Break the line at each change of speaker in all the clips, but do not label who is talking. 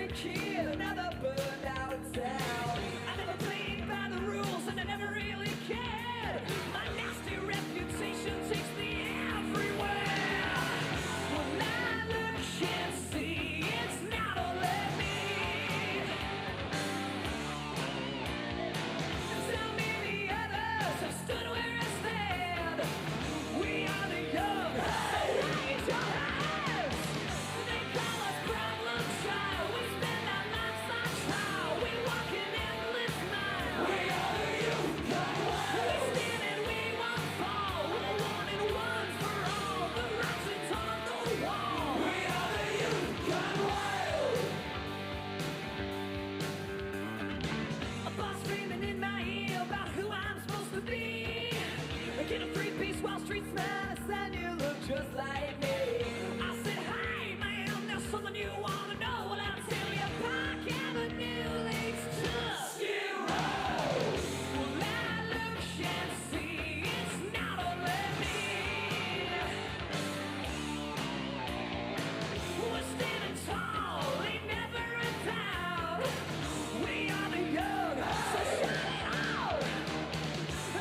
every kid, another burned out town. I never played by the rules and I never really cared. My nasty reputation takes me everywhere. When I look and see, it's not only me. Tell me the others have stood where I stand. We are the young, so raise your hands. They call us problem child. We spend our lives on trial. We walk an endless mile. We are the youth gone wild. We stand and we won't fall. We're one and one for all. The writing's on the wall. We are the youth gone wild. A boss screaming in my ear about who I'm supposed to be. Get a three-piece Wall Street smile, son, you look just like me. I said, hey, man, there's something you want to know. Well, I'll tell you, Park Avenue leads to Skid Row. Well, I look and see, it's not only me. We're standing tall, ain't never a doubt. We are the young, so shout it out.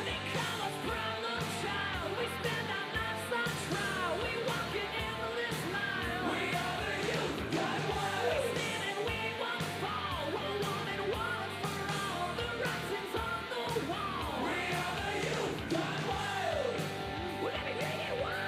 They call us problem child. We spend our lives on trial. We walk an endless mile. We are the youth gone wild. We stand and we won't fall. We're one and one for all. The writing's on the wall. We are the youth gone wild. Well, let me hear you wild.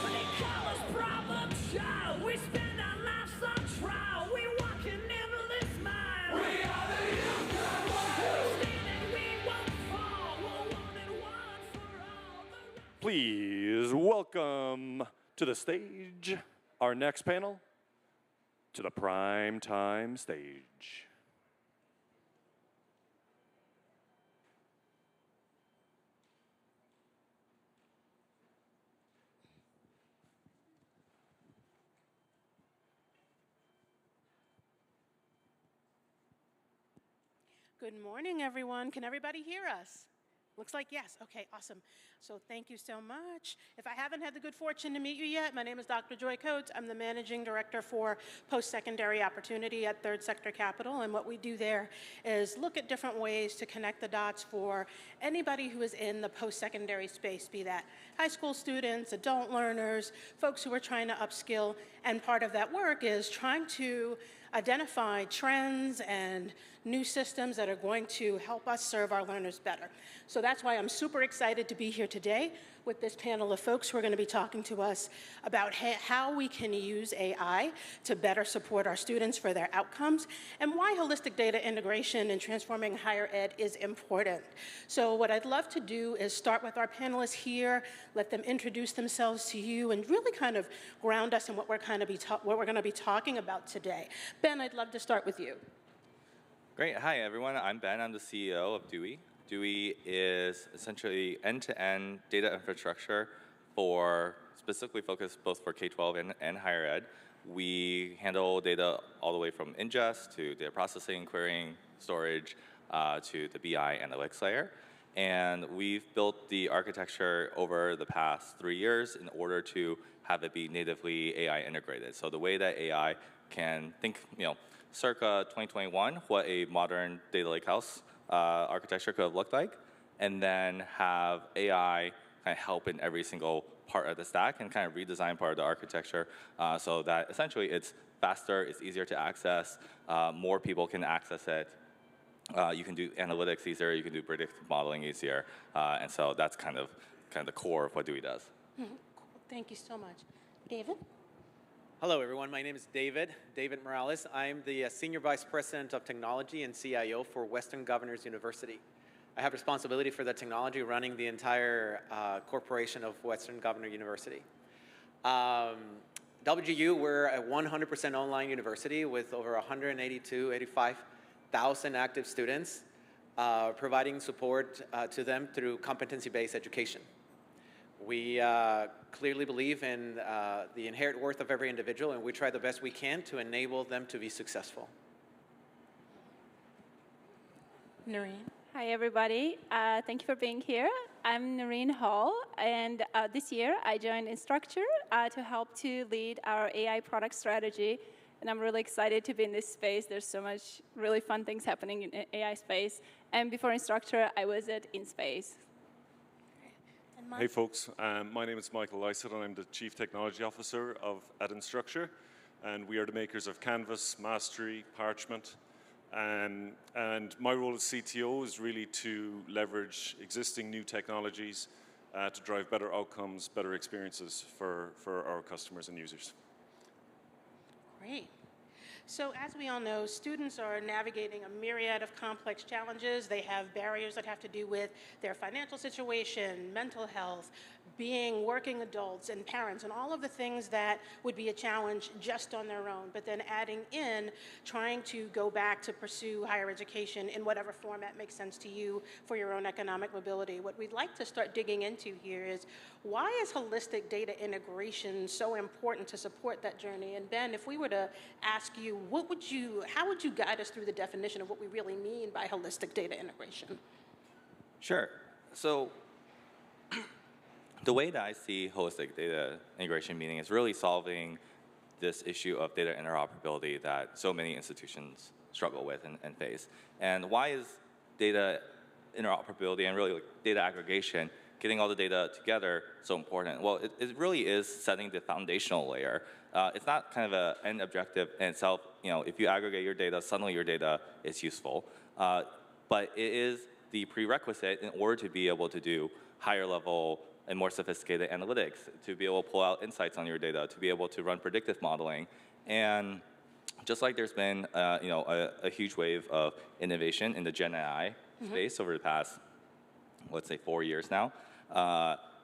They call us problem child. We spend our lives on trial. We walk an endless mile. We are the youth gone wild. We stand and we won't fall. We're one and one for all.
Please welcome to the stage our next panel, to the prime time stage.
Good morning, everyone. Can everybody hear us? Looks like yes. Okay, awesome. So thank you so much. If I haven't had the good fortune to meet you yet, my name is Dr. Joy Coates. I'm the Managing Director for Post-Secondary Opportunity at Third Sector Capital. And what we do there is look at different ways to connect the dots for anybody who is in the post-secondary space, be that high school students, adult learners, folks who are trying to upskill. And part of that work is trying to identify trends and new systems that are going to help us serve our learners better. So that's why I'm super excited to be here today with this panel of folks who are going to be talking to us about how we can use AI to better support our students for their outcomes and why holistic data integration and transforming higher ed is important. So what I'd love to do is start with our panelists here, let them introduce themselves to you and really kind of ground us in what we're going to be talking about today. Ben, I'd love to start with you.
Great. Hi, everyone. I'm Ben. I'm the CEO of Dewey. Dewey is essentially end-to-end data infrastructure for specifically focused both for K-12 and higher ed. We handle data all the way from ingest to data processing, querying, storage, to the BI analytics layer. And we've built the architecture over the past 3 years in order to have it be natively AI integrated. So the way that AI can think, circa 2021, what a modern data lakehouse architecture could have looked like, and then have AI kind of help in every single part of the stack and kind of redesign part of the architecture so that essentially it's faster, it's easier to access, more people can access it. You can do analytics easier, you can do predictive modeling easier, and so that's kind of the core of what Dewey does.
Cool. Thank you so much. David?
Hello, everyone. My name is David Morales. I'm the Senior Vice President of Technology and CIO for Western Governors University. I have responsibility for the technology running the entire corporation of Western Governors University. WGU, we're a 100% online university with over 85,000 active students, providing support to them through competency-based education. We clearly believe in the inherent worth of every individual, and we try the best we can to enable them to be successful.
Noreen?
Hi, everybody. Thank you for being here. I'm Noreen Hall, and this year I joined Instructure to help to lead our AI product strategy. And I'm really excited to be in this space. There's so much really fun things happening in AI space. And before Instructure, I was at InSpace.
Hey folks, my name is Michael Lysett and I'm the Chief Technology Officer at Instructure. And we are the makers of Canvas, Mastery, Parchment. And my role as CTO is really to leverage existing new technologies to drive better outcomes, better experiences for our customers and users.
Great. So as we all know, students are navigating a myriad of complex challenges. They have barriers that have to do with their financial situation, mental health, being working adults and parents, and all of the things that would be a challenge just on their own, but then adding in trying to go back to pursue higher education in whatever format makes sense to you for your own economic mobility. What we'd like to start digging into here is, why is holistic data integration so important to support that journey? And Ben, if we were to ask you, how would you guide us through the definition of what we really mean by holistic data integration?
Sure. So the way that I see holistic data integration meaning is really solving this issue of data interoperability that so many institutions struggle with and face. And why is data interoperability and really like data aggregation, getting all the data together, so important? Well, it really is setting the foundational layer. It's not kind of an end objective in itself. You know, if you aggregate your data, suddenly your data is useful. But it is the prerequisite in order to be able to do higher level and more sophisticated analytics, to be able to pull out insights on your data, to be able to run predictive modeling. And just like there's been a huge wave of innovation in the Gen AI space over the past, let's say, 4 years now,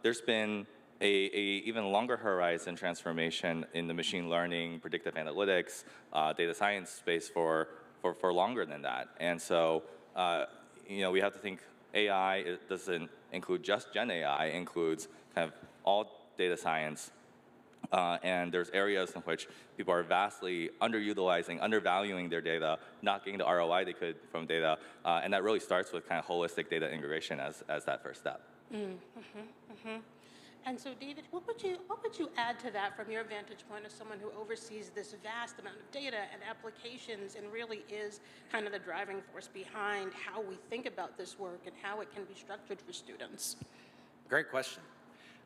there's been a even longer horizon transformation in the machine learning, predictive analytics, data science space for longer than that. And so we have to think AI, it doesn't include just Gen AI, it includes kind of all data science. And there's areas in which people are vastly underutilizing, undervaluing their data, not getting the ROI they could from data. And that really starts with kind of holistic data integration as that first step.
And so, David, what would you add to that from your vantage point as someone who oversees this vast amount of data and applications and really is kind of the driving force behind how we think about this work and how it can be structured for students?
Great question.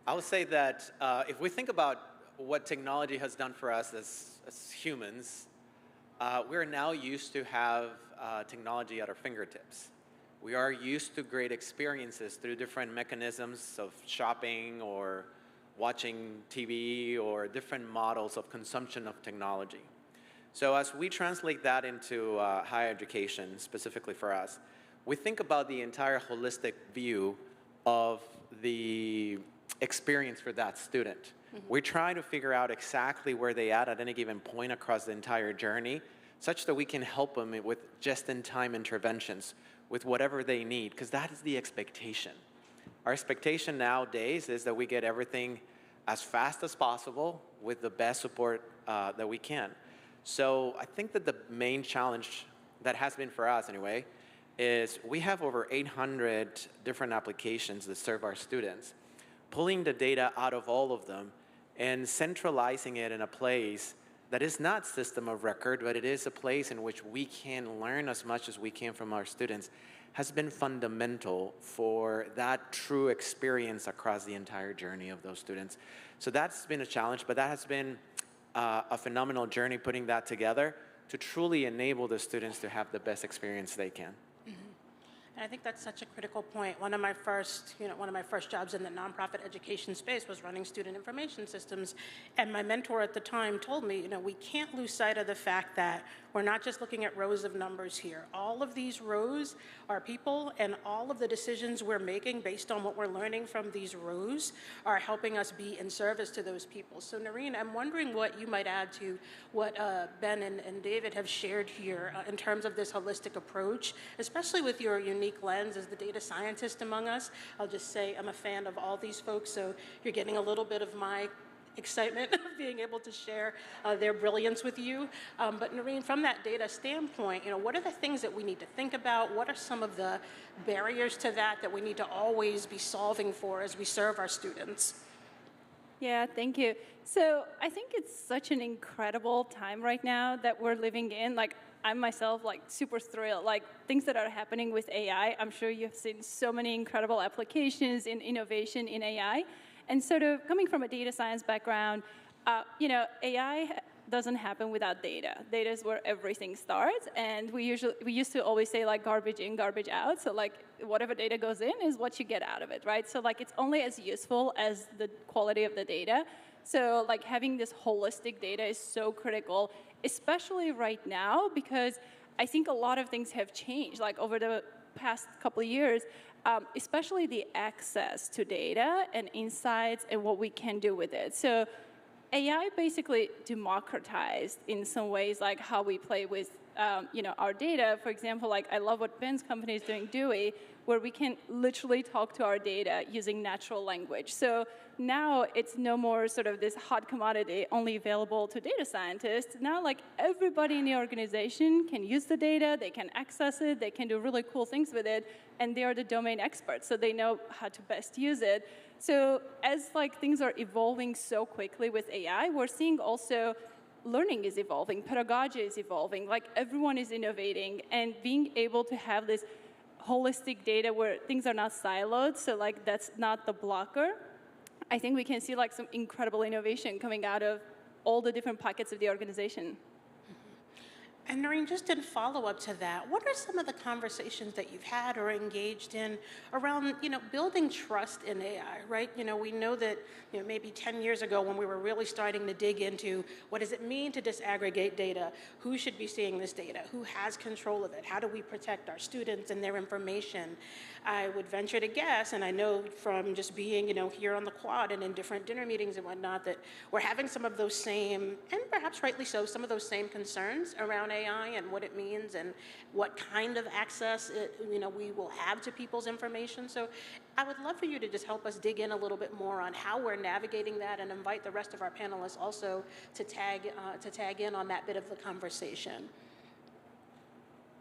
I would say that if we think about what technology has done for us as humans, we're now used to have technology at our fingertips. We are used to great experiences through different mechanisms of shopping or watching TV or different models of consumption of technology. So as we translate that into higher education, specifically for us, we think about the entire holistic view of the experience for that student. We try to figure out exactly where they at any given point across the entire journey, such that we can help them with just-in-time interventions, with whatever they need, because that is the expectation. Our expectation nowadays is that we get everything as fast as possible with the best support that we can. So I think that the main challenge that has been for us anyway is we have over 800 different applications that serve our students. Pulling the data out of all of them and centralizing it in a place that is not system of record, but it is a place in which we can learn as much as we can from our students, has been fundamental for that true experience across the entire journey of those students. So that's been a challenge, but that has been a phenomenal journey putting that together to truly enable the students to have the best experience they can.
And I think that's such a critical point. One of my first jobs in the nonprofit education space was running student information systems. And my mentor at the time told me, we can't lose sight of the fact that we're not just looking at rows of numbers here. All of these rows are people, and all of the decisions we're making based on what we're learning from these rows are helping us be in service to those people. So Noreen, I'm wondering what you might add to what Ben and David have shared here in terms of this holistic approach, especially with your unique unique lens as the data scientist among us. I'll just say I'm a fan of all these folks, so you're getting a little bit of my excitement of being able to share their brilliance with you. But Noreen, from that data standpoint, what are the things that we need to think about? What are some of the barriers to that we need to always be solving for as we serve our students?
Yeah, thank you. So I think it's such an incredible time right now that we're living in. Like, I'm myself super thrilled. Like, things that are happening with AI, I'm sure you've seen so many incredible applications in innovation in AI. And sort of coming from a data science background, AI doesn't happen without data. Data is where everything starts, and we used to always say garbage in, garbage out. So whatever data goes in is what you get out of it, right? So it's only as useful as the quality of the data. So having this holistic data is so critical, especially right now, because I think a lot of things have changed over the past couple of years. Especially the access to data and insights and what we can do with it. So AI basically democratized in some ways how we play with our data. For example, I love what Ben's company is doing, Dewey, where we can literally talk to our data using natural language. So now it's no more sort of this hot commodity only available to data scientists. Now everybody in the organization can use the data, they can access it, they can do really cool things with it, and they are the domain experts, so they know how to best use it. So as things are evolving so quickly with AI, we're seeing also learning is evolving, pedagogy is evolving, everyone is innovating, and being able to have this holistic data where things are not siloed, so that's not the blocker. I think we can see some incredible innovation coming out of all the different pockets of the organization.
And Noreen, just in follow-up to that, what are some of the conversations that you've had or engaged in around, building trust in AI, right? We know that, maybe 10 years ago when we were really starting to dig into what does it mean to disaggregate data, who should be seeing this data, who has control of it, how do we protect our students and their information? I would venture to guess, and I know from just being, here on the quad and in different dinner meetings and whatnot, that we're having some of those same, and perhaps rightly so, some of those same concerns around AI and what it means and what kind of access we will have to people's information. So I would love for you to just help us dig in a little bit more on how we're navigating that, and invite the rest of our panelists also to tag in on that bit of the conversation.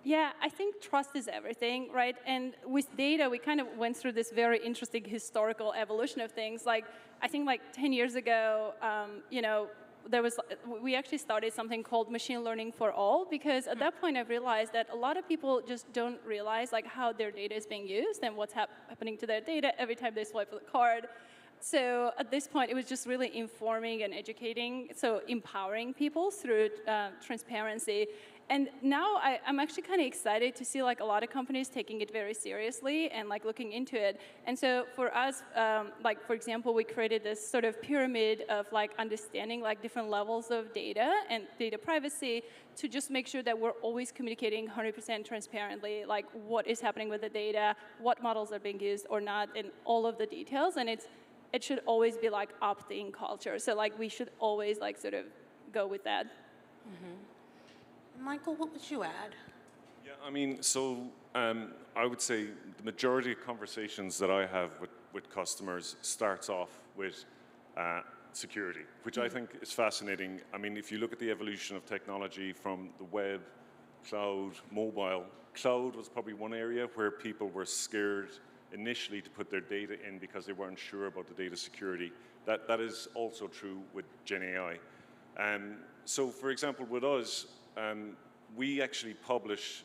Yeah, I think trust is everything, right? And with data, we kind of went through this very interesting historical evolution of things. I think 10 years ago, we actually started something called machine learning for all, because at that point I realized that a lot of people just don't realize how their data is being used and what's happening to their data every time they swipe the card. So at this point, it was just really informing and educating, so empowering people through transparency. And now I'm actually kind of excited to see a lot of companies taking it very seriously and looking into it. And so for us, for example, we created this sort of pyramid of understanding different levels of data and data privacy to just make sure that we're always communicating 100% transparently, what is happening with the data, what models are being used or not, and all of the details. And it should always be opt-in culture. So we should always sort of go with that.
Mm-hmm. Michael, what would you add?
Yeah, I mean, so I would say the majority of conversations that I have with customers starts off with security, which I think is fascinating. I mean, if you look at the evolution of technology from the web, cloud, mobile, cloud was probably one area where people were scared initially to put their data in because they weren't sure about the data security. That is also true with Gen AI. So, for example, with us, we actually publish,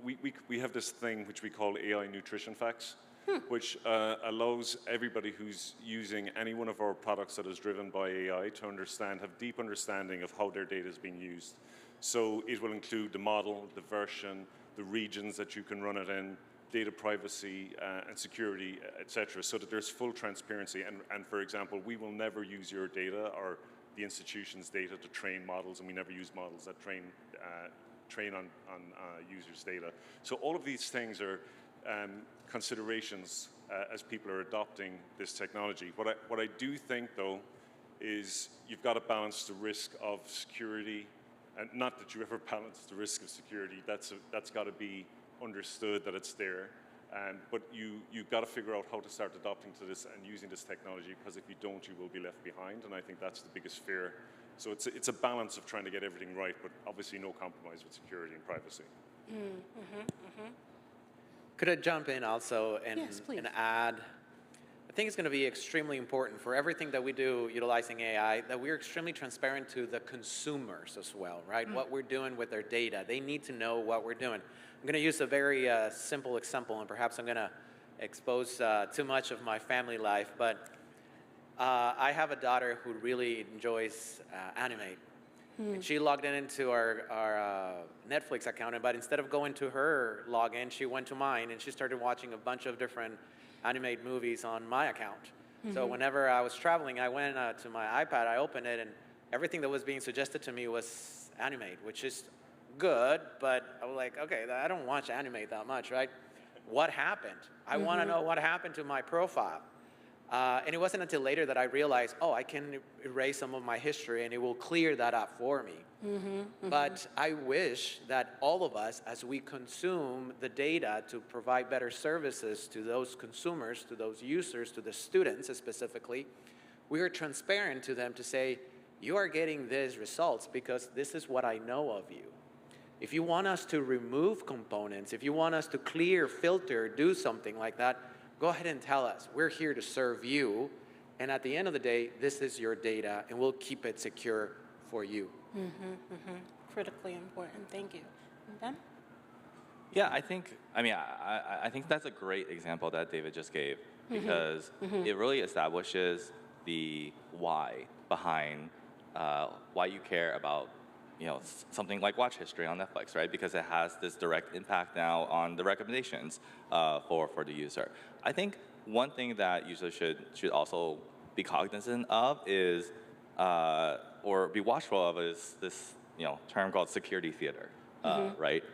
we have this thing which we call AI nutrition facts, which allows everybody who's using any one of our products that is driven by AI to have deep understanding of how their data is being used. So it will include the model, the version, the regions that you can run it in, data privacy and security, et cetera, so that there's full transparency. And for example, we will never use your data or the institution's data to train models, and we never use models that train on users' data. So all of these things are considerations as people are adopting this technology. What I do think, though, is you've got to balance the risk of security, and not that you ever balance the risk of security. That's got to be understood that it's there. But you've got to figure out how to start adopting to this and using this technology, because if you don't, you will be left behind. And I think that's the biggest fear. So it's a balance of trying to get everything right, but obviously no compromise with security and privacy.
Could I jump in also and,
Yes, please.
and add? I think it's going to be extremely important for everything that we do utilizing AI that we're extremely transparent to the consumers as well, right? What we're doing with their data. They need to know what we're doing. I'm going to use a very simple example, and perhaps I'm going to expose too much of my family life, but I have a daughter who really enjoys anime. And she logged into our Netflix account, but instead of going to her login, she went to mine, and she started watching a bunch of different animated movies on my account. So whenever I was traveling, I went to my iPad, I opened it, and everything that was being suggested to me was animated, which is good, but I was like, okay, I don't watch anime that much, right? What happened? I want to know what happened to my profile. And it wasn't until later that I realized, oh, I can erase some of my history and it will clear that up for me. But I wish that all of us, as we consume the data to provide better services to those consumers, to those users, to the students specifically, we are transparent to them to say, you are getting these results because this is what I know of you. If you want us to remove components, if you want us to clear, filter, do something like that, go ahead and tell us. We're here to serve you. And at the end of the day, this is your data, and we'll keep it secure for you.
Critically important. Thank you. And Ben?
Yeah, I think that's a great example that David just gave, because it really establishes the why behind why you care about something like watch history on Netflix, right? Because it has this direct impact now on the recommendations for the user. I think one thing that users should also be cognizant of is, or be watchful of, is this term called security theater, right?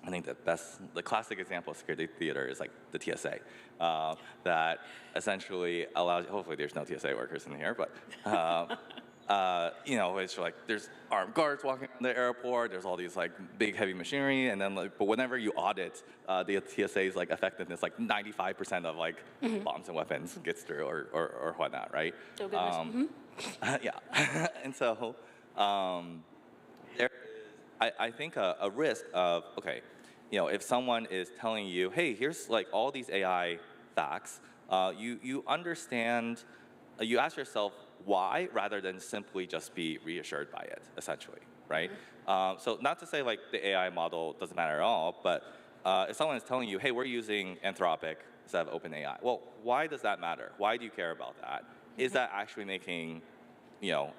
I think the classic example of security theater is like the TSA, that essentially allows. Hopefully, there's no TSA workers in here, but. It's like there's armed guards walking around the airport. There's all these like big heavy machinery, and then but whenever you audit the TSA's like effectiveness, like 95% of like bombs and weapons gets through or whatnot, right?
Oh, goodness.
Yeah, and so there is, I think a risk of if someone is telling you, hey, here's like all these AI facts, you understand, you ask yourself, why, rather than simply just be reassured by it, essentially, right? So not to say like the AI model doesn't matter at all, but if someone is telling you, hey, we're using Anthropic instead of OpenAI, well, why does that matter? Why do you care about that? Is that actually making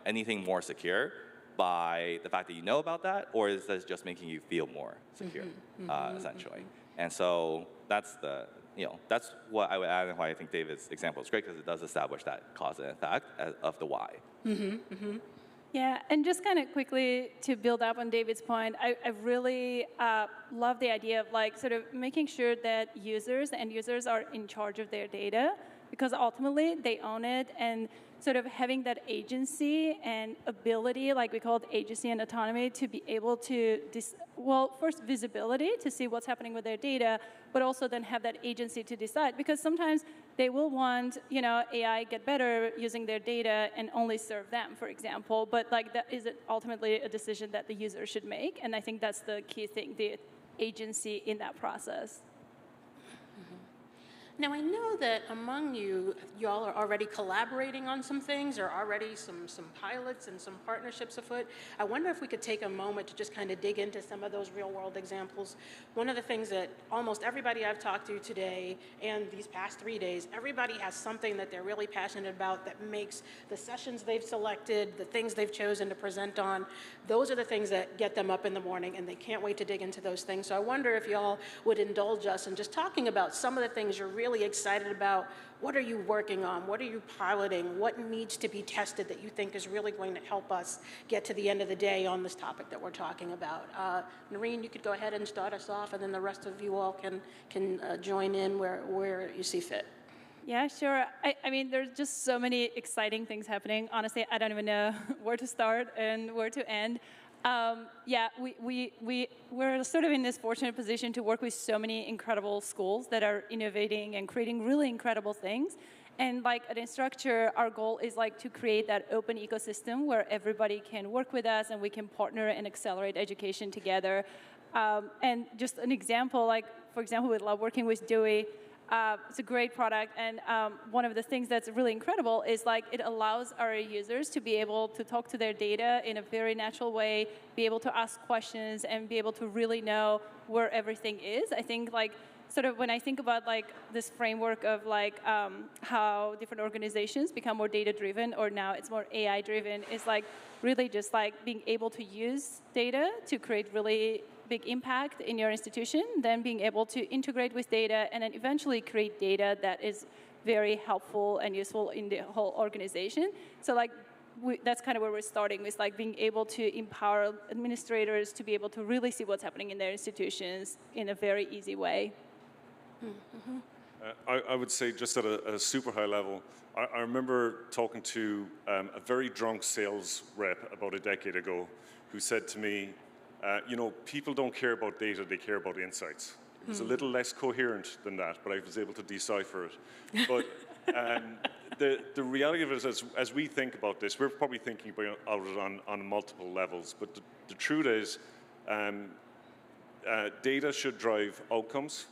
anything more secure by the fact that you know about that, or is this just making you feel more secure, essentially? And so that's that's what I would add, and why I think David's example is great, because it does establish that cause and effect of the why.
Yeah, and just kind of quickly to build up on David's point, I really love the idea of like sort of making sure that end users are in charge of their data, because ultimately they own it, and sort of having that agency and ability, like we call it agency and autonomy, to be able to, first visibility to see what's happening with their data, but also then have that agency to decide, because sometimes they will want, AI get better using their data and only serve them, for example, but like that is ultimately a decision that the user should make, and I think that's the key thing, the agency in that process.
Now, I know that among y'all are already collaborating on some things, or already some pilots and some partnerships afoot. I wonder if we could take a moment to just kind of dig into some of those real-world examples. One of the things that almost everybody I've talked to today and these past 3 days, everybody has something that they're really passionate about that makes the sessions they've selected, the things they've chosen to present on, those are the things that get them up in the morning, and they can't wait to dig into those things. So I wonder if y'all would indulge us in just talking about some of the things you're really excited about. What are you working on? What are you piloting? What needs to be tested that you think is really going to help us get to the end of the day on this topic that we're talking about? Noreen, you could go ahead and start us off, and then the rest of you all can join in where you see fit.
Yeah, sure. I mean, there's just so many exciting things happening. Honestly, I don't even know where to start and where to end. Yeah, we're sort of in this fortunate position to work with so many incredible schools that are innovating and creating really incredible things. And like at Instructure, our goal is like to create that open ecosystem where everybody can work with us and we can partner and accelerate education together. And just an example, like for example, we love working with Dewey. It's a great product, and one of the things that's really incredible is like it allows our users to be able to talk to their data in a very natural way, be able to ask questions, and be able to really know where everything is. I think like sort of when I think about like this framework of like how different organizations become more data-driven, or now it's more AI-driven, is like really just like being able to use data to create really big impact in your institution, then being able to integrate with data, and then eventually create data that is very helpful and useful in the whole organization. So like that's kind of where we're starting, with like being able to empower administrators to be able to really see what's happening in their institutions in a very easy way. Mm-hmm.
I would say just at a super high level, I remember talking to a very drunk sales rep about a decade ago who said to me, you know, people don't care about data, they care about insights. It was a little less coherent than that, but I was able to decipher it. But the reality of it is, as we think about this, we're probably thinking about it on multiple levels, but the truth is, data should drive outcomes,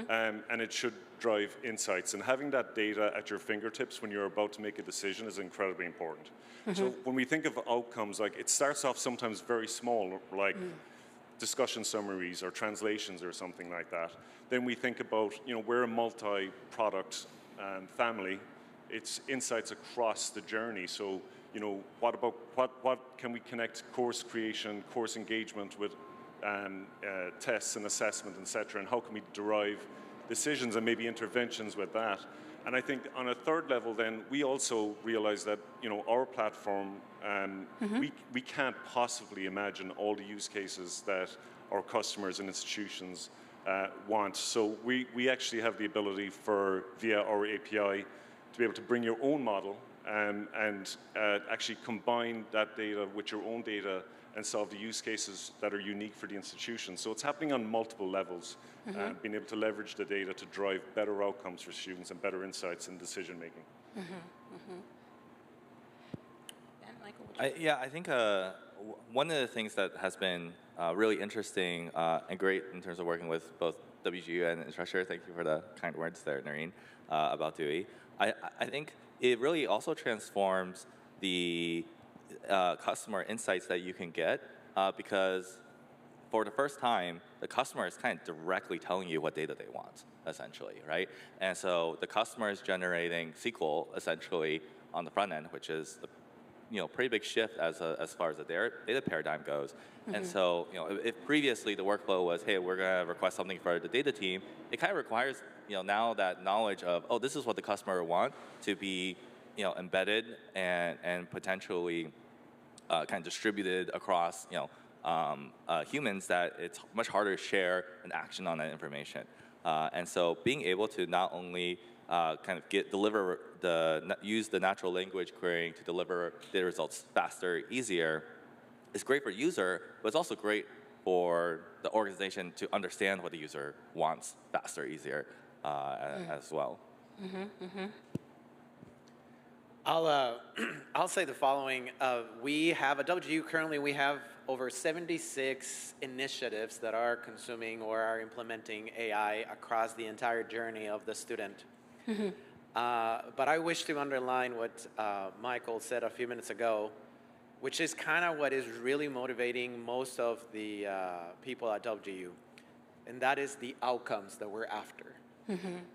and it should drive insights. And having that data at your fingertips when you're about to make a decision is incredibly important. So when we think of outcomes, like it starts off sometimes very small, like discussion summaries or translations or something like that. Then we think about, you know, we're a multi-product family. It's insights across the journey. So, you know, what can we connect course creation, course engagement with tests and assessment, et cetera, and how can we derive decisions and maybe interventions with that? And I think on a third level, then we also realize that, you know, our platform, we can't possibly imagine all the use cases that our customers and institutions want. So we actually have the ability via our API to be able to bring your own model and actually combine that data with your own data and solve the use cases that are unique for the institution. So it's happening on multiple levels, being able to leverage the data to drive better outcomes for students and better insights in decision making.
I think one of the things that has been really interesting and great in terms of working with both WGU and Instructure, thank you for the kind words there, Noreen, about Dewey. I think it really also transforms the customer insights that you can get, because for the first time, the customer is kind of directly telling you what data they want, essentially, right? And so the customer is generating SQL, essentially, on the front end, which is a pretty big shift as far as the data paradigm goes. And so, if previously the workflow was, hey, we're going to request something for the data team, it kind of requires, now that knowledge of, oh, this is what the customer wants to be, embedded and potentially kind of distributed across, humans, that it's much harder to share an action on that information. And so being able to not only use the natural language querying to deliver data results faster, easier, is great for user, but it's also great for the organization to understand what the user wants faster, easier as well.
I'll say the following. We have at WGU currently, we have over 76 initiatives that are consuming or are implementing AI across the entire journey of the student. But I wish to underline what Michael said a few minutes ago, which is kind of what is really motivating most of the people at WGU, and that is the outcomes that we're after.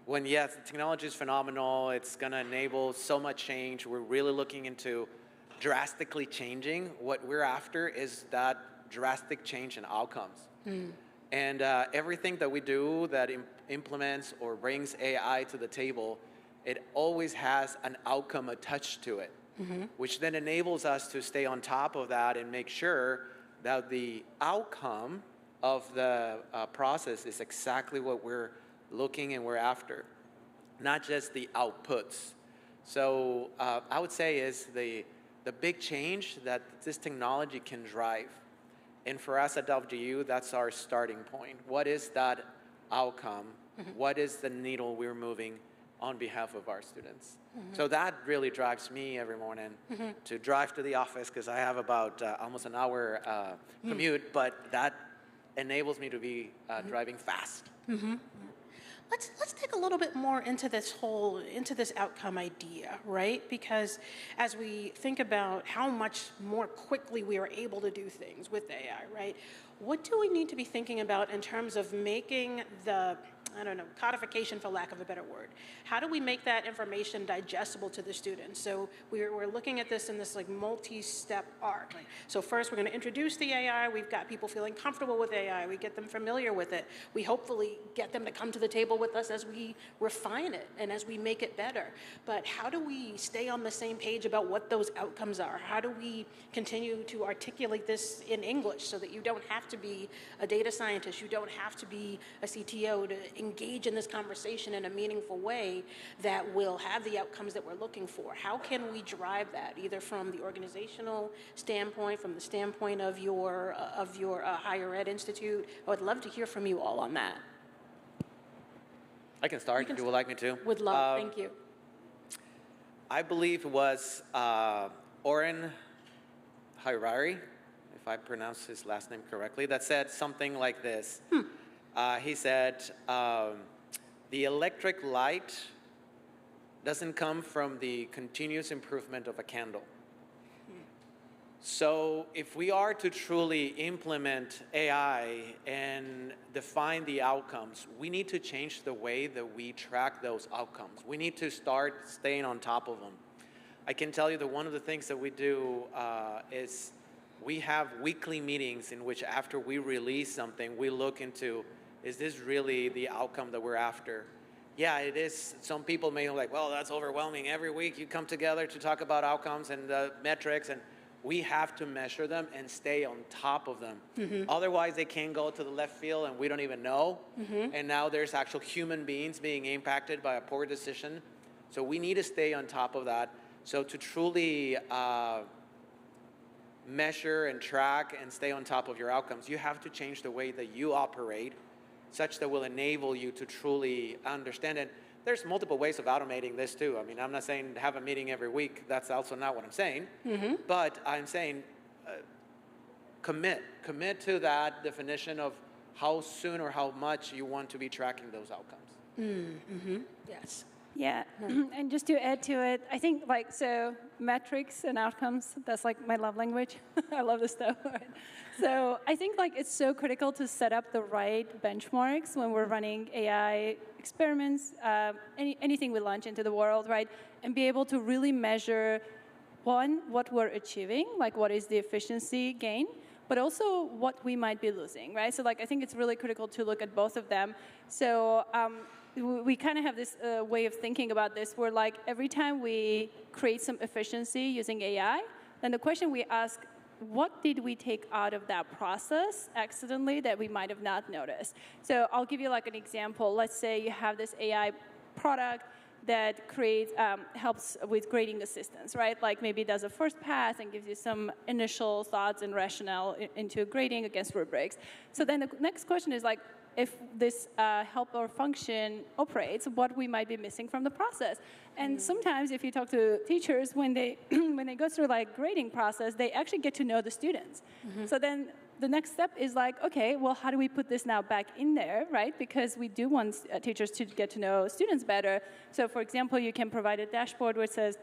When, yes, the technology is phenomenal, it's going to enable so much change, we're really looking into drastically changing. What we're after is that drastic change in outcomes. And everything that we do that implements or brings AI to the table, it always has an outcome attached to it, which then enables us to stay on top of that and make sure that the outcome of the process is exactly what we're looking and we're after, not just the outputs. So I would say is the big change that this technology can drive And for us at WGU, that's our starting point. What is that outcome? What is the needle we're moving on behalf of our students? So that really drives me every morning to drive to the office, because I have about almost an hour commute, but that enables me to be driving fast.
Let's take a little bit more into this outcome idea, right? Because as we think about how much more quickly we are able to do things with AI, right? What do we need to be thinking about in terms of making the, I don't know, codification, for lack of a better word? How do we make that information digestible to the students? So we're looking at this in this like multi-step arc. Right? So first we're going to introduce the AI. We've got people feeling comfortable with AI. We get them familiar with it. We hopefully get them to come to the table with us as we refine it and as we make it better. But how do we stay on the same page about what those outcomes are? How do we continue to articulate this in English so that you don't have to be a data scientist, you don't have to be a CTO to engage in this conversation in a meaningful way that will have the outcomes that we're looking for? How can we drive that, either from the organizational standpoint, from the standpoint of your higher ed institute? I would love to hear from you all on that.
I can start if you would like me to.
Would love, thank you.
I believe it was Oren Harari, if I pronounce his last name correctly, that said something like this. He said, the electric light doesn't come from the continuous improvement of a candle. So if we are to truly implement AI and define the outcomes, we need to change the way that we track those outcomes. We need to start staying on top of them. I can tell you that one of the things that we do is we have weekly meetings in which after we release something, we look into, is this really the outcome that we're after? Yeah, it is. Some people may be like, well, that's overwhelming. Every week you come together to talk about outcomes and metrics, and we have to measure them and stay on top of them. Otherwise, they can go to the left field and we don't even know. And now there's actual human beings being impacted by a poor decision. So we need to stay on top of that. So to truly measure and track and stay on top of your outcomes, you have to change the way that you operate, such that will enable you to truly understand it. There's multiple ways of automating this too. I mean, I'm not saying have a meeting every week. That's also not what I'm saying. But I'm saying commit to that definition of how soon or how much you want to be tracking those outcomes.
Yes.
Yeah, and just to add to it, I think so metrics and outcomes, that's like my love language. I love this stuff. Right? So I think it's so critical to set up the right benchmarks when we're running AI experiments, anything we launch into the world, right? And be able to really measure, one, what we're achieving, what is the efficiency gain, but also what we might be losing, right? So I think it's really critical to look at both of them. So we kind of have this way of thinking about this where every time we create some efficiency using AI, then the question we ask, what did we take out of that process accidentally that we might have not noticed? So I'll give you an example. Let's say you have this AI product that creates, helps with grading assistance, right? Maybe it does a first pass and gives you some initial thoughts and rationale into grading against rubrics. So then the next question is if this helper function operates, what we might be missing from the process. And sometimes if you talk to teachers, when they go through grading process, they actually get to know the students. So then the next step is okay, well, how do we put this now back in there, right? Because we do want teachers to get to know students better. So for example, you can provide a dashboard which says,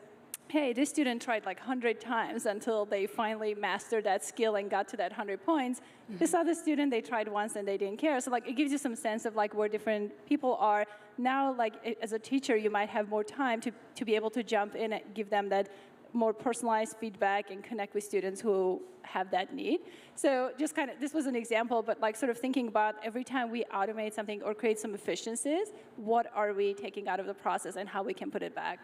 hey, this student tried 100 times until they finally mastered that skill and got to that 100 points. This other student, they tried once and they didn't care. So it gives you some sense of where different people are. Now, as a teacher, you might have more time to be able to jump in and give them that more personalized feedback and connect with students who have that need. So just this was an example, but sort of thinking about every time we automate something or create some efficiencies, what are we taking out of the process and how we can put it back?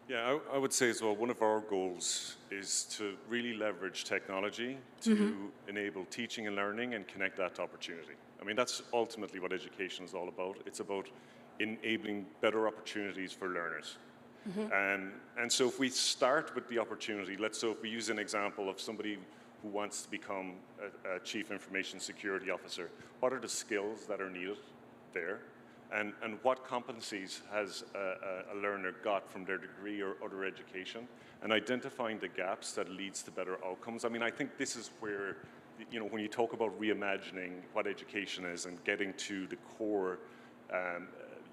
Yeah, I would say as well, one of our goals is to really leverage technology to enable teaching and learning and connect that to opportunity. I mean, that's ultimately what education is all about. It's about enabling better opportunities for learners. And so if we start with the opportunity, so if we use an example of somebody who wants to become a Chief Information Security Officer, what are the skills that are needed there? And what competencies has a learner got from their degree or other education, and identifying the gaps that leads to better outcomes. I mean, I think this is where, you know, when you talk about reimagining what education is and getting to the core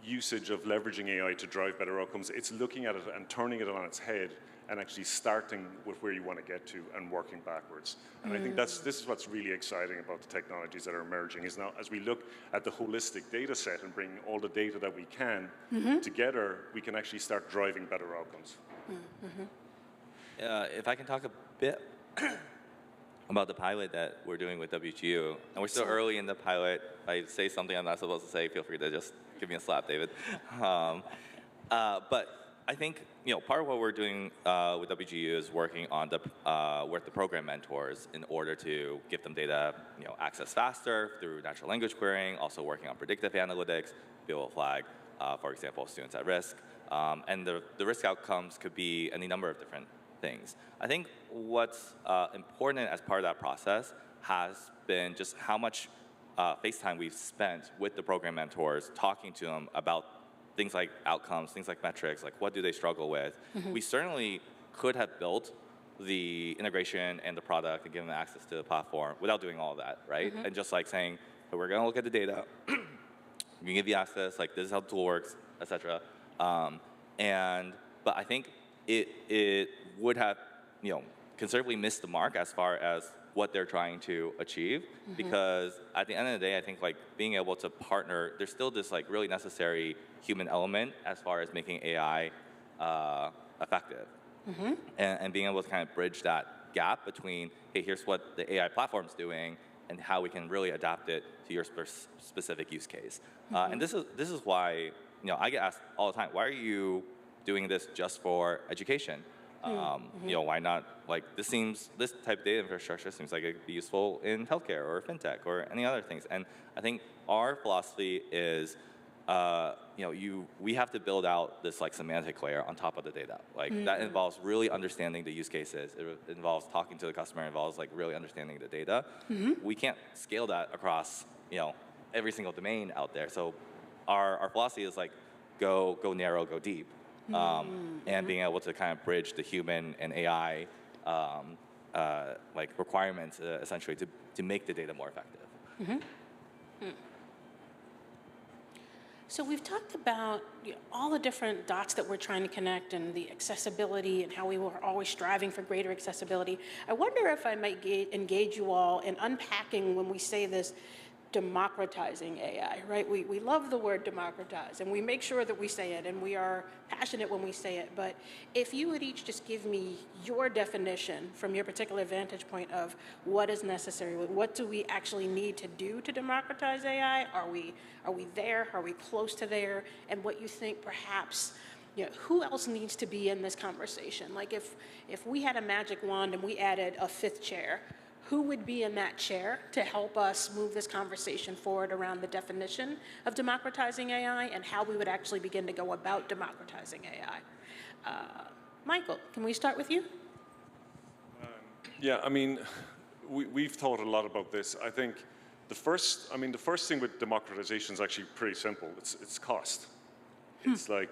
usage of leveraging AI to drive better outcomes, it's looking at it and turning it on its head and actually starting with where you want to get to and working backwards. And I think this is what's really exciting about the technologies that are emerging, is now as we look at the holistic data set and bring all the data that we can together, we can actually start driving better outcomes.
If I can talk a bit about the pilot that we're doing with WGU, and we're still early in the pilot. If I say something I'm not supposed to say, feel free to just give me a slap, David. But I think, you know, part of what we're doing with WGU is working on with the program mentors in order to give them data, you know, access faster through natural language querying. Also working on predictive analytics, be able to flag, for example, students at risk, and the risk outcomes could be any number of different things. I think what's important as part of that process has been just how much face time we've spent with the program mentors, talking to them about things like outcomes, things like metrics, like what do they struggle with. We certainly could have built the integration and the product and given them access to the platform without doing all of that, right? And just like saying, hey, we're gonna look at the data, we can give you access, like this is how the tool works, etc. But I think it would have, you know, considerably missed the mark as far as what they're trying to achieve, because at the end of the day, I think like being able to partner, there's still this like really necessary human element as far as making AI effective, and being able to kind of bridge that gap between, hey, here's what the AI platform's doing, and how we can really adapt it to your specific use case. And this is why, you know, I get asked all the time, why are you doing this just for education? You know, why not, like, this type of data infrastructure seems like it could be useful in healthcare or fintech or any other things. And I think our philosophy is, you know, we have to build out this like semantic layer on top of the data. Like that involves really understanding the use cases. It involves talking to the customer. It involves like really understanding the data. We can't scale that across, you know, every single domain out there. So our philosophy is like go narrow, go deep. And being able to kind of bridge the human and AI like requirements essentially to make the data more effective.
So we've talked about, you know, all the different dots that we're trying to connect and the accessibility and how we were always striving for greater accessibility. I wonder if I might engage you all in unpacking when we say this democratizing AI, right? We love the word democratize, and we make sure that we say it, and we are passionate when we say it, but if you would each just give me your definition from your particular vantage point of what is necessary, what do we actually need to do to democratize AI? Are we there? Are we close to there? And what you think perhaps, you know, who else needs to be in this conversation? Like if we had a magic wand and we added a fifth chair, who would be in that chair to help us move this conversation forward around the definition of democratizing AI and how we would actually begin to go about democratizing AI? Michael, can we start with you?
Yeah, I mean, we've thought a lot about this. I think the first thing with democratization is actually pretty simple. It's cost. It's like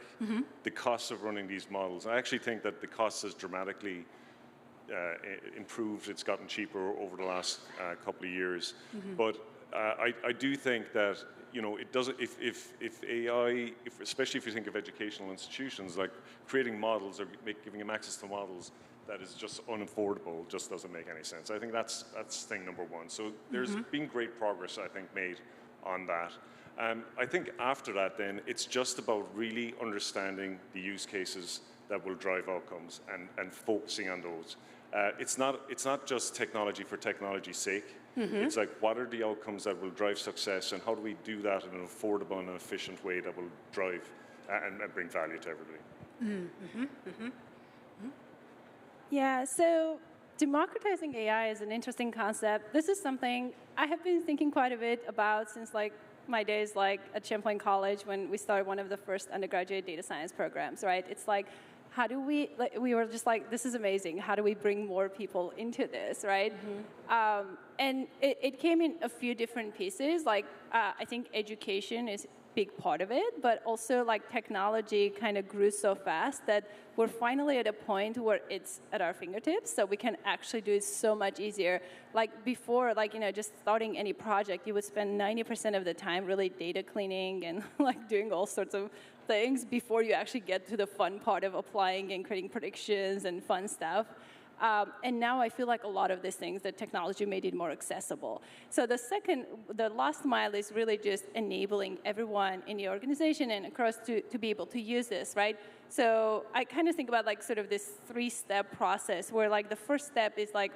the cost of running these models. I actually think that the cost has dramatically improved. It's gotten cheaper over the last couple of years. But I do think that, you know, it doesn't. If AI, especially if you think of educational institutions, like creating models or giving them access to models that is just unaffordable, just doesn't make any sense. I think that's thing number one. So there's been great progress, I think, made on that. I think after that, then it's just about really understanding the use cases that will drive outcomes and focusing on those. It's not just technology for technology's sake. It's like, what are the outcomes that will drive success, and how do we do that in an affordable and an efficient way that will drive and bring value to everybody?
Yeah, so democratizing AI is an interesting concept. This is something I have been thinking quite a bit about since like my days like at Champlain College when we started one of the first undergraduate data science programs, right? It's like, how do we, like, we were just like, this is amazing. How do we bring more people into this, right? And it came in a few different pieces. Like, I think education is a big part of it, but also like technology kind of grew so fast that we're finally at a point where it's at our fingertips, so we can actually do it so much easier. Like before, like, you know, just starting any project, you would spend 90% of the time really data cleaning and like doing all sorts of things before you actually get to the fun part of applying and creating predictions and fun stuff. And now I feel like a lot of these things, the technology made it more accessible. So the last mile is really just enabling everyone in the organization and across to be able to use this, right? So I kind of think about like sort of this 3-step process where like the first step is like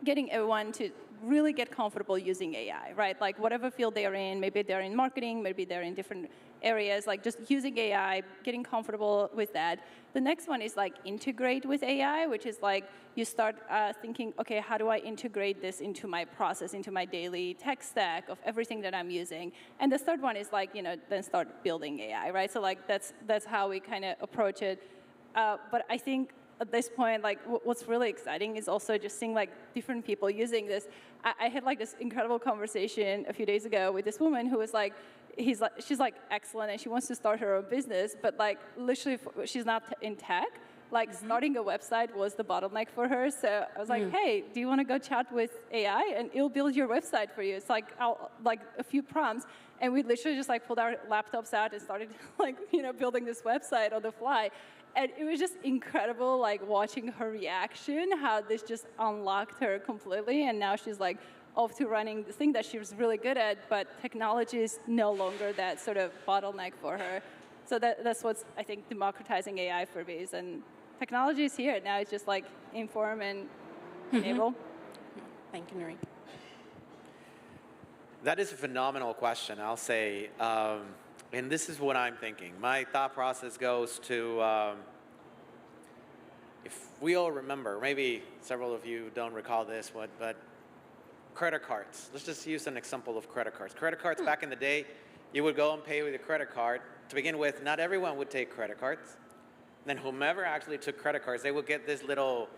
getting everyone to really get comfortable using AI, right? Like whatever field they're in, maybe they're in marketing, maybe they're in different areas, like just using AI, getting comfortable with that. The next one is like integrate with AI, which is like you start thinking, okay, how do I integrate this into my process, into my daily tech stack of everything that I'm using? And the third one is like, you know, then start building AI, right? So like that's how we kind of approach it. But I think at this point, like what's really exciting is also just seeing like different people using this. I had like this incredible conversation a few days ago with this woman who was like, she's like excellent and she wants to start her own business, but like literally she's not in tech. Like starting a website was the bottleneck for her. So I was like, hey, do you want to go chat with AI and it'll build your website for you? It's like like a few prompts. And we literally just like pulled our laptops out and started like, you know, building this website on the fly. And it was just incredible, like watching her reaction, how this just unlocked her completely. And now she's like off to running the thing that she was really good at, but technology is no longer that sort of bottleneck for her. So that's what's, I think, democratizing AI for me. And technology is here. Now it's just like inform and enable.
Thank you, Noreen.
That is a phenomenal question, I'll say. And this is what I'm thinking. My thought process goes to, if we all remember, maybe several of you don't recall this, but credit cards. Let's just use an example of credit cards. Credit cards back in the day, you would go and pay with your credit card. To begin with, not everyone would take credit cards. Then whomever actually took credit cards, they would get this little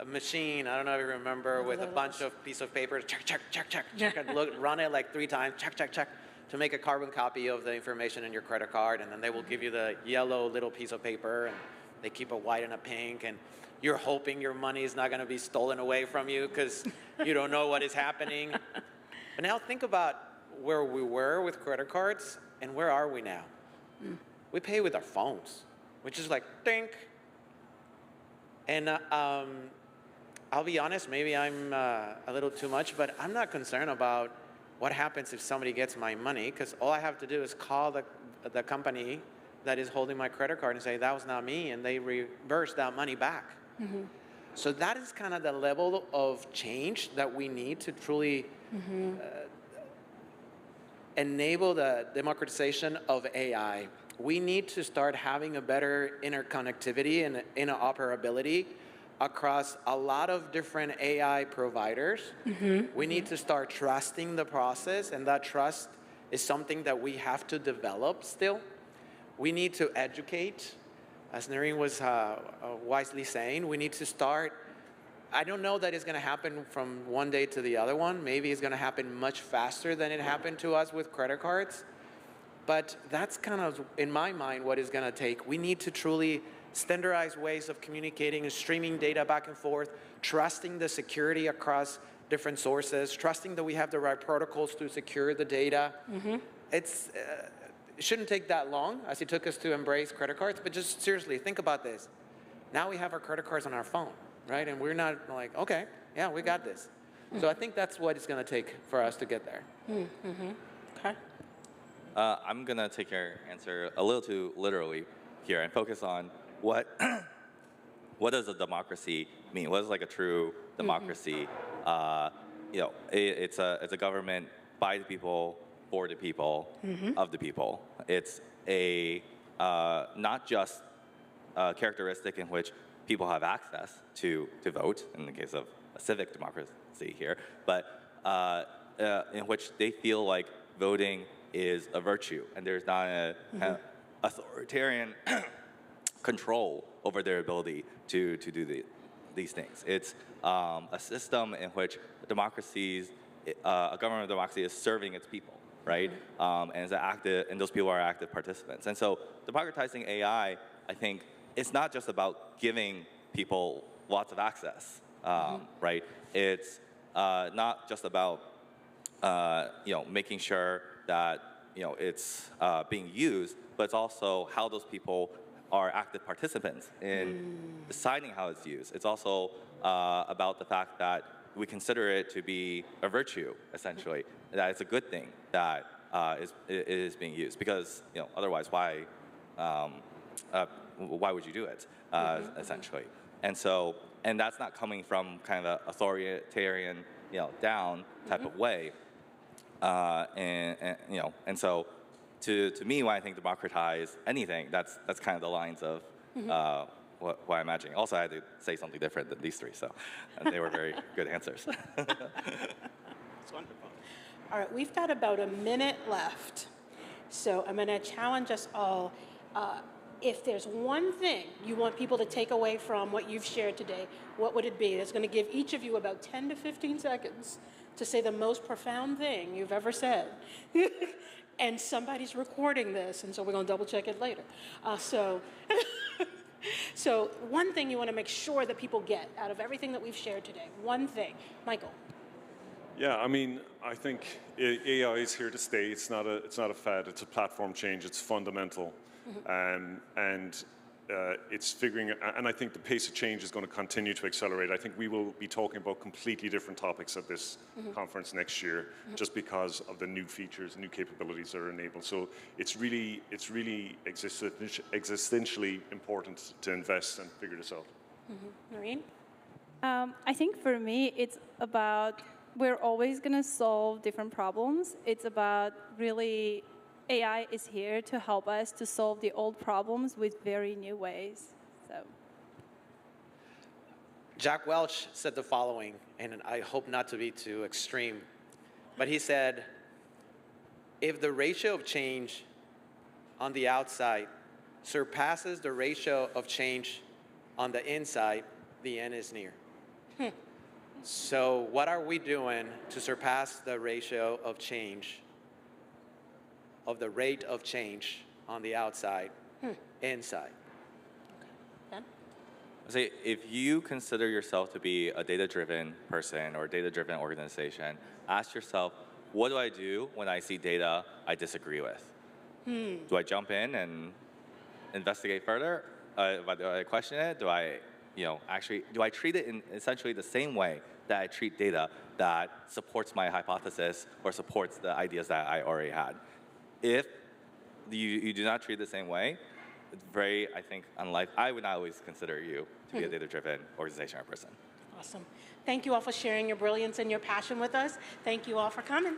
machine, I don't know if you remember, with a bunch of piece of paper, check, check, check, check, check, and run it like 3 times, check, check, check, to make a carbon copy of the information in your credit card, and then they will give you the yellow little piece of paper, and they keep a white and a pink, and you're hoping your money is not going to be stolen away from you because you don't know what is happening. But now think about where we were with credit cards, and where are we now? We pay with our phones, which is like, dink. And I'll be honest, maybe I'm a little too much, but I'm not concerned about what happens if somebody gets my money, because all I have to do is call the company that is holding my credit card and say, that was not me, and they reverse that money back. So that is kind of the level of change that we need to truly enable the democratization of AI. We need to start having a better interconnectivity and interoperability across a lot of different AI providers. We need to start trusting the process, and that trust is something that we have to develop still. We need to educate, as Noreen was wisely saying. We need to start, I don't know that it's going to happen from one day to the other one. Maybe it's going to happen much faster than it happened to us with credit cards. But that's kind of, in my mind, what it's going to take. We need to truly standardize ways of communicating and streaming data back and forth, trusting the security across different sources, trusting that we have the right protocols to secure the data. It shouldn't take that long, as it took us to embrace credit cards, but just seriously, think about this. Now we have our credit cards on our phone, right? And we're not like, okay, yeah, we got this. So I think that's what it's going to take for us to get there.
Okay.
I'm going to take your answer a little too literally here and focus on what does a democracy mean? What is like a true democracy? You know, it's a government by the people, for the people, of the people. It's a not just a characteristic in which people have access to vote, in the case of a civic democracy here, but in which they feel like voting is a virtue, and there's not an authoritarian control over their ability to do these things. It's a system in which democracies, a government of democracy is serving its people, right? And those people are active participants. And so democratizing AI, I think, it's not just about giving people lots of access, right? It's not just about making sure that it's being used, but it's also how those people are active participants in deciding how it's used. It's also about the fact that we consider it to be a virtue, essentially, that it's a good thing that it is being used, because otherwise, why would you do it, essentially? And that's not coming from kind of an authoritarian, down type of way. And so, to me, when I think democratize anything, that's kind of the lines of what I'm imagining. Also, I had to say something different than these three, so they were very good answers.
That's wonderful. All right, we've got about a minute left, so I'm going to challenge us all. If there's one thing you want people to take away from what you've shared today, what would it be? It's going to give each of you about 10 to 15 seconds to say the most profound thing you've ever said. And somebody's recording this, and so we're going to double check it later. So one thing you want to make sure that people get out of everything that we've shared today, one thing. Michael.
Yeah, I mean, I think AI is here to stay. It's not a fad. It's a platform change. It's fundamental. It's figuring, and I think the pace of change is going to continue to accelerate. I think we will be talking about completely different topics at this conference next year, just because of the new features, new capabilities that are enabled. So it's really existentially important to invest and figure this out.
Noreen?
I think for me, it's about, we're always going to solve different problems. It's about really, AI is here to help us to solve the old problems with very new ways. So,
Jack Welch said the following, and I hope not to be too extreme, but he said, if the ratio of change on the outside surpasses the ratio of change on the inside, the end is near. So what are we doing to surpass the ratio of change, of the rate of change on the outside, inside?
Ben?
I say, if you consider yourself to be a data-driven person or a data-driven organization, ask yourself, what do I do when I see data I disagree with? Do I jump in and investigate further? Do I question it? Do I treat it in essentially the same way that I treat data that supports my hypothesis or supports the ideas that I already had? If you do not treat it the same way, it's very, I think, unlikely. I would not always consider you to be a data-driven organization or person.
Awesome. Thank you all for sharing your brilliance and your passion with us. Thank you all for coming.